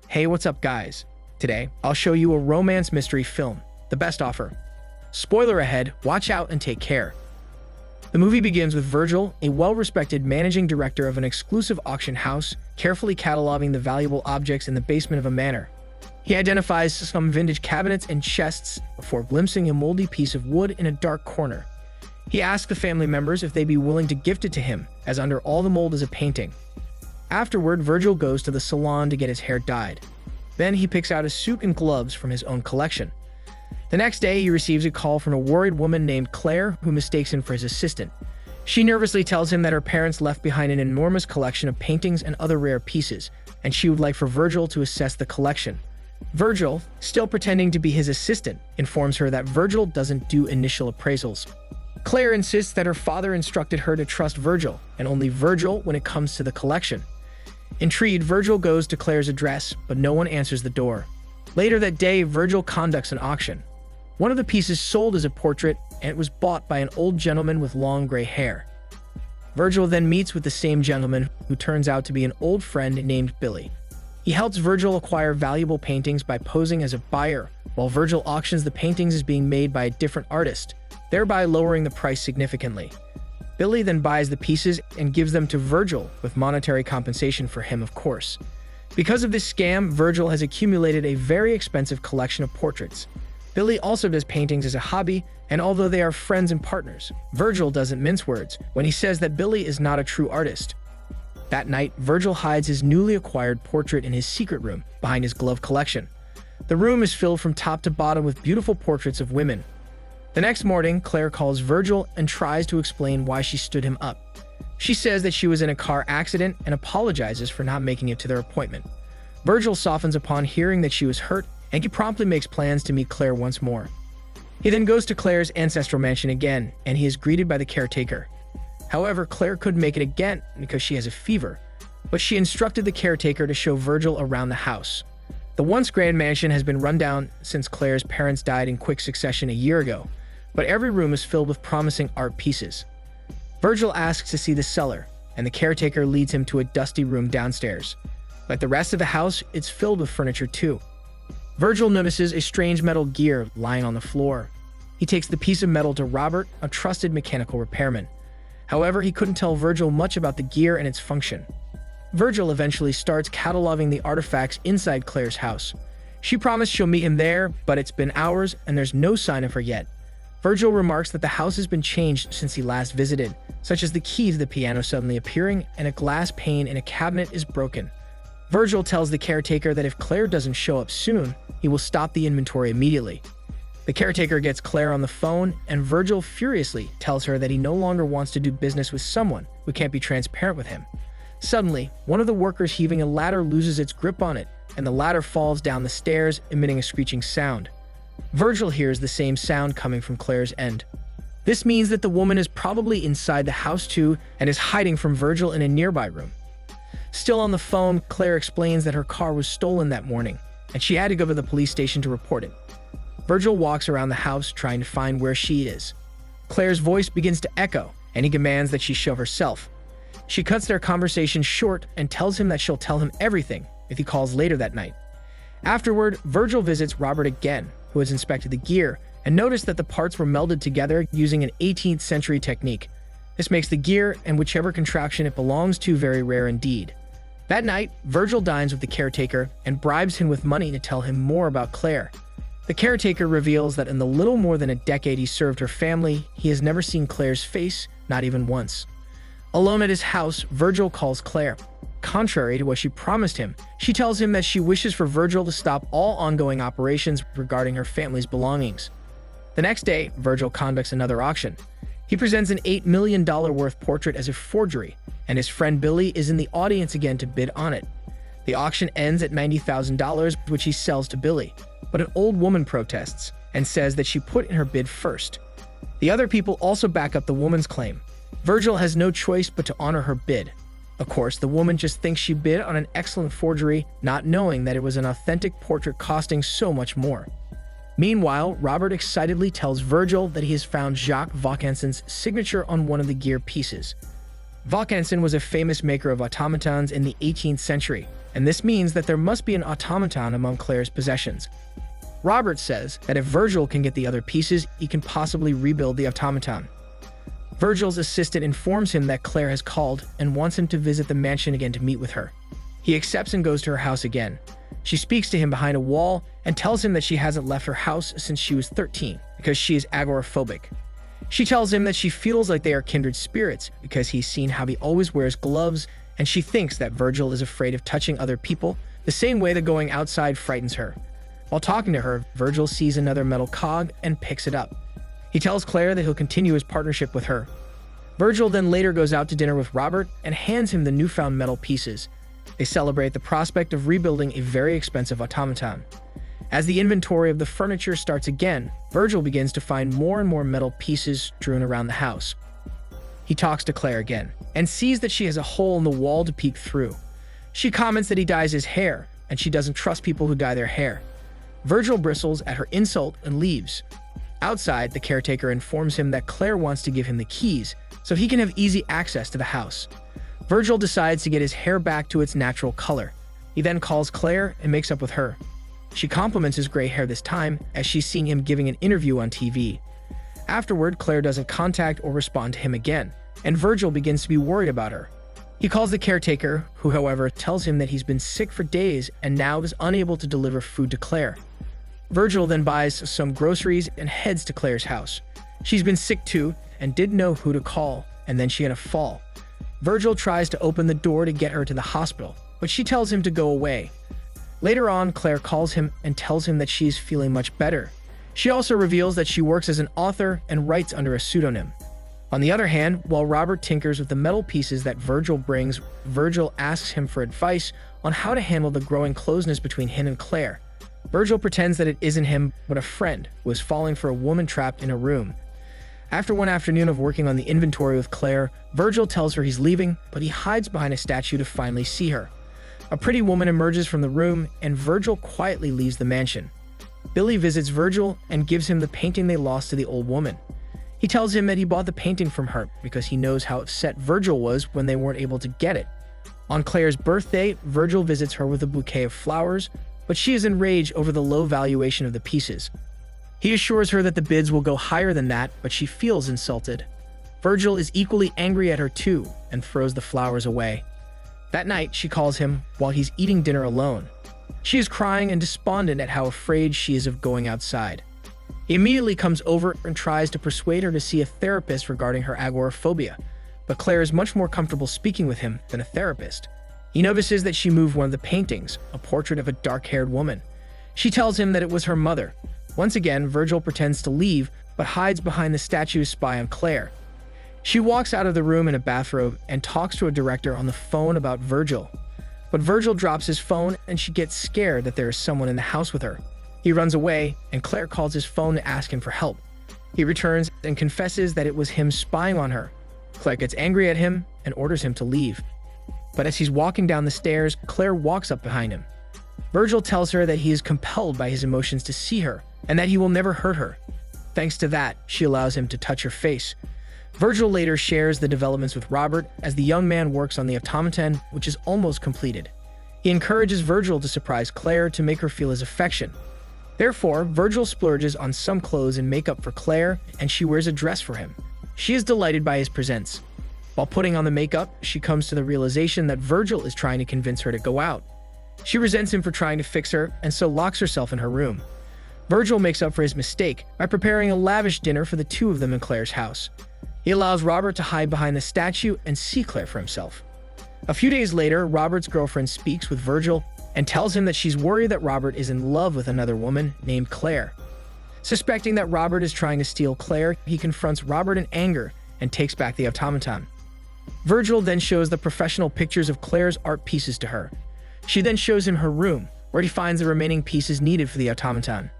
Hey, what's up guys? Today, I'll show you a romance mystery film, The Best Offer. Spoiler ahead, watch out and take care. The movie begins with Virgil, a well-respected managing director of an exclusive auction house, carefully cataloging the valuable objects in the basement of a manor. He identifies some vintage cabinets and chests before glimpsing a moldy piece of wood in a dark corner. He asks the family members if they'd be willing to gift it to him, as under all the mold is a painting. Afterward, Virgil goes to the salon to get his hair dyed. Then he picks out a suit and gloves from his own collection. The next day, he receives a call from a worried woman named Claire who mistakes him for his assistant. She nervously tells him that her parents left behind an enormous collection of paintings and other rare pieces, and she would like for Virgil to assess the collection. Virgil, still pretending to be his assistant, informs her that Virgil doesn't do initial appraisals. Claire insists that her father instructed her to trust Virgil, and only Virgil when it comes to the collection. Intrigued, Virgil goes to Claire's address, but no one answers the door. Later that day, Virgil conducts an auction. One of the pieces sold as a portrait, and it was bought by an old gentleman with long gray hair. Virgil then meets with the same gentleman, who turns out to be an old friend named Billy. He helps Virgil acquire valuable paintings by posing as a buyer, while Virgil auctions the paintings as being made by a different artist, thereby lowering the price significantly. Billy then buys the pieces and gives them to Virgil, with monetary compensation for him, of course. Because of this scam, Virgil has accumulated a very expensive collection of portraits. Billy also does paintings as a hobby, and although they are friends and partners, Virgil doesn't mince words when he says that Billy is not a true artist. That night, Virgil hides his newly acquired portrait in his secret room, behind his glove collection. The room is filled from top to bottom with beautiful portraits of women. The next morning, Claire calls Virgil and tries to explain why she stood him up. She says that she was in a car accident and apologizes for not making it to their appointment. Virgil softens upon hearing that she was hurt, and he promptly makes plans to meet Claire once more. He then goes to Claire's ancestral mansion again, and he is greeted by the caretaker. However, Claire couldn't make it again because she has a fever, but she instructed the caretaker to show Virgil around the house. The once grand mansion has been run down since Claire's parents died in quick succession a year ago, but every room is filled with promising art pieces. Virgil asks to see the cellar, and the caretaker leads him to a dusty room downstairs. Like the rest of the house, it's filled with furniture too. Virgil notices a strange metal gear lying on the floor. He takes the piece of metal to Robert, a trusted mechanical repairman. However, he couldn't tell Virgil much about the gear and its function. Virgil eventually starts cataloging the artifacts inside Claire's house. She promised she'll meet him there, but it's been hours and there's no sign of her yet. Virgil remarks that the house has been changed since he last visited, such as the key to the piano suddenly appearing and a glass pane in a cabinet is broken. Virgil tells the caretaker that if Claire doesn't show up soon, he will stop the inventory immediately. The caretaker gets Claire on the phone, and Virgil furiously tells her that he no longer wants to do business with someone who can't be transparent with him. Suddenly, one of the workers heaving a ladder loses its grip on it, and the ladder falls down the stairs, emitting a screeching sound. Virgil hears the same sound coming from Claire's end. This means that the woman is probably inside the house too and is hiding from Virgil in a nearby room. Still on the phone, Claire explains that her car was stolen that morning, and she had to go to the police station to report it. Virgil walks around the house trying to find where she is. Claire's voice begins to echo, and he commands that she show herself. She cuts their conversation short and tells him that she'll tell him everything if he calls later that night. Afterward, Virgil visits Robert again, who has inspected the gear, and noticed that the parts were melded together using an 18th century technique. This makes the gear and whichever contraption it belongs to very rare indeed. That night, Virgil dines with the caretaker and bribes him with money to tell him more about Claire. The caretaker reveals that in the little more than a decade he served her family, he has never seen Claire's face, not even once. Alone at his house, Virgil calls Claire. Contrary to what she promised him, she tells him that she wishes for Virgil to stop all ongoing operations regarding her family's belongings. The next day, Virgil conducts another auction. He presents an $8 million worth portrait as a forgery, and his friend Billy is in the audience again to bid on it. The auction ends at $90,000, which he sells to Billy, but an old woman protests and says that she put in her bid first. The other people also back up the woman's claim. Virgil has no choice but to honor her bid. Of course, the woman just thinks she bid on an excellent forgery, not knowing that it was an authentic portrait costing so much more. Meanwhile, Robert excitedly tells Virgil that he has found Jacques Vaucanson's signature on one of the gear pieces. Vaucanson was a famous maker of automatons in the 18th century, and this means that there must be an automaton among Claire's possessions. Robert says that if Virgil can get the other pieces, he can possibly rebuild the automaton. Virgil's assistant informs him that Claire has called and wants him to visit the mansion again to meet with her. He accepts and goes to her house again. She speaks to him behind a wall and tells him that she hasn't left her house since she was 13 because she is agoraphobic. She tells him that she feels like they are kindred spirits because he's seen how he always wears gloves, and she thinks that Virgil is afraid of touching other people the same way that going outside frightens her. While talking to her, Virgil sees another metal cog and picks it up. He tells Claire that he'll continue his partnership with her. Virgil then later goes out to dinner with Robert and hands him the newfound metal pieces. They celebrate the prospect of rebuilding a very expensive automaton. As the inventory of the furniture starts again, Virgil begins to find more and more metal pieces strewn around the house. He talks to Claire again and sees that she has a hole in the wall to peek through. She comments that he dyes his hair, and she doesn't trust people who dye their hair. Virgil bristles at her insult and leaves. Outside, the caretaker informs him that Claire wants to give him the keys so he can have easy access to the house. Virgil decides to get his hair back to its natural color. He then calls Claire and makes up with her. She compliments his gray hair this time as she's seeing him giving an interview on TV. Afterward, Claire doesn't contact or respond to him again, and Virgil begins to be worried about her. He calls the caretaker, who however tells him that he's been sick for days and now is unable to deliver food to Claire. Virgil then buys some groceries and heads to Claire's house. She's been sick too and didn't know who to call, and then she had a fall. Virgil tries to open the door to get her to the hospital, but she tells him to go away. Later on, Claire calls him and tells him that she is feeling much better. She also reveals that she works as an author and writes under a pseudonym. On the other hand, while Robert tinkers with the metal pieces that Virgil brings, Virgil asks him for advice on how to handle the growing closeness between him and Claire. Virgil pretends that it isn't him, but a friend who is falling for a woman trapped in a room. After one afternoon of working on the inventory with Claire, Virgil tells her he's leaving, but he hides behind a statue to finally see her. A pretty woman emerges from the room, and Virgil quietly leaves the mansion. Billy visits Virgil and gives him the painting they lost to the old woman. He tells him that he bought the painting from her because he knows how upset Virgil was when they weren't able to get it. On Claire's birthday, Virgil visits her with a bouquet of flowers, but she is enraged over the low valuation of the pieces. He assures her that the bids will go higher than that, but she feels insulted. Virgil is equally angry at her too and throws the flowers away. That night, she calls him while he's eating dinner alone. She is crying and despondent at how afraid she is of going outside. He immediately comes over and tries to persuade her to see a therapist regarding her agoraphobia, but Claire is much more comfortable speaking with him than a therapist. He notices that she moved one of the paintings, a portrait of a dark-haired woman. She tells him that it was her mother. Once again, Virgil pretends to leave, but hides behind the statue to spy on Claire. She walks out of the room in a bathrobe and talks to a director on the phone about Virgil. But Virgil drops his phone and she gets scared that there is someone in the house with her. He runs away, and Claire calls his phone to ask him for help. He returns and confesses that it was him spying on her. Claire gets angry at him and orders him to leave. But as he's walking down the stairs, Claire walks up behind him. Virgil tells her that he is compelled by his emotions to see her, and that he will never hurt her. Thanks to that, she allows him to touch her face. Virgil later shares the developments with Robert as the young man works on the automaton, which is almost completed. He encourages Virgil to surprise Claire to make her feel his affection. Therefore, Virgil splurges on some clothes and makeup for Claire, and she wears a dress for him. She is delighted by his presents. While putting on the makeup, she comes to the realization that Virgil is trying to convince her to go out. She resents him for trying to fix her, and so locks herself in her room. Virgil makes up for his mistake by preparing a lavish dinner for the two of them in Claire's house. He allows Robert to hide behind the statue and see Claire for himself. A few days later, Robert's girlfriend speaks with Virgil and tells him that she's worried that Robert is in love with another woman named Claire. Suspecting that Robert is trying to steal Claire, he confronts Robert in anger and takes back the automaton. Virgil then shows the professional pictures of Claire's art pieces to her. She then shows him her room, where he finds the remaining pieces needed for the automaton.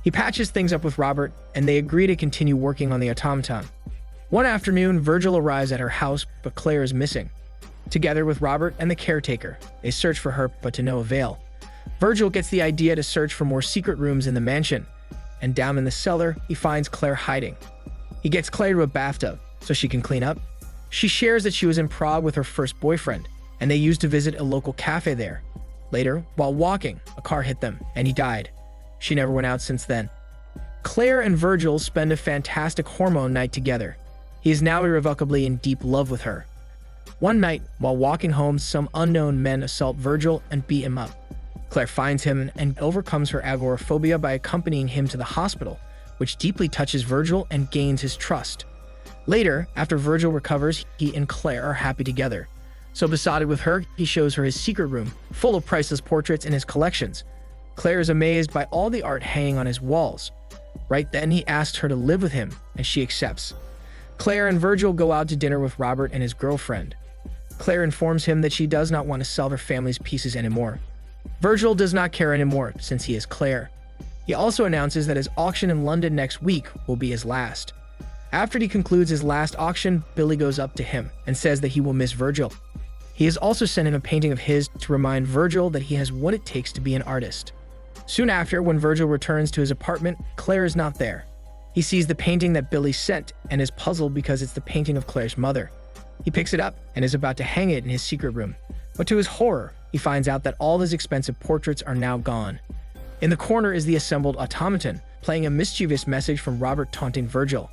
He patches things up with Robert, and they agree to continue working on the automaton. One afternoon, Virgil arrives at her house, but Claire is missing. Together with Robert and the caretaker, they search for her, but to no avail. Virgil gets the idea to search for more secret rooms in the mansion. and down in the cellar, he finds Claire hiding. He gets Claire to a bathtub so she can clean up. She shares that she was in Prague with her first boyfriend, and they used to visit a local cafe there. Later, while walking, a car hit them, and he died. She never went out since then. Claire and Virgil spend a fantastic hormone night together. He is now irrevocably in deep love with her. One night, while walking home, some unknown men assault Virgil and beat him up. Claire finds him and overcomes her agoraphobia by accompanying him to the hospital, which deeply touches Virgil and gains his trust. Later, after Virgil recovers, he and Claire are happy together. So besotted with her, he shows her his secret room, full of priceless portraits in his collections. Claire is amazed by all the art hanging on his walls. Right then, he asks her to live with him, and she accepts. Claire and Virgil go out to dinner with Robert and his girlfriend. Claire informs him that she does not want to sell her family's pieces anymore. Virgil does not care anymore since he is Claire. He also announces that his auction in London next week will be his last. After he concludes his last auction, Billy goes up to him and says that he will miss Virgil. He has also sent him a painting of his to remind Virgil that he has what it takes to be an artist. Soon after, when Virgil returns to his apartment, Claire is not there. He sees the painting that Billy sent and is puzzled because it's the painting of Claire's mother. He picks it up and is about to hang it in his secret room. But to his horror, he finds out that all his expensive portraits are now gone. In the corner is the assembled automaton, playing a mischievous message from Robert taunting Virgil.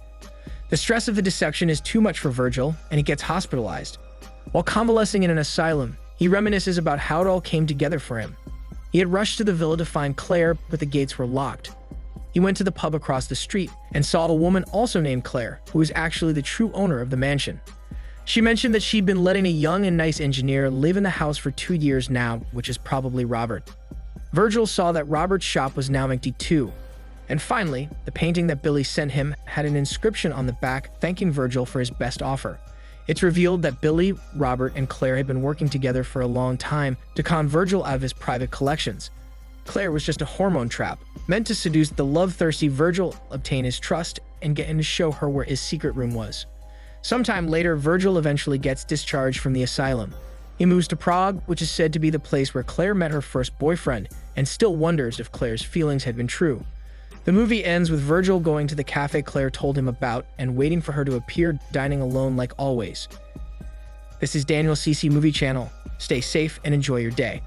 The stress of the deception is too much for Virgil, and he gets hospitalized. While convalescing in an asylum, he reminisces about how it all came together for him. He had rushed to the villa to find Claire, but the gates were locked. He went to the pub across the street and saw a woman also named Claire, who was actually the true owner of the mansion. She mentioned that she'd been letting a young and nice engineer live in the house for 2 years now, which is probably Robert. Virgil saw that Robert's shop was now empty too. And finally, the painting that Billy sent him had an inscription on the back thanking Virgil for his best offer. It's revealed that Billy, Robert, and Claire had been working together for a long time to con Virgil out of his private collections. Claire was just a hormone trap, meant to seduce the love-thirsty Virgil, obtain his trust, and get him to show her where his secret room was. Sometime later, Virgil eventually gets discharged from the asylum. He moves to Prague, which is said to be the place where Claire met her first boyfriend, and still wonders if Claire's feelings had been true. The movie ends with Virgil going to the cafe Claire told him about and waiting for her to appear, dining alone like always. This is Daniel CC Movie Channel. Stay safe and enjoy your day.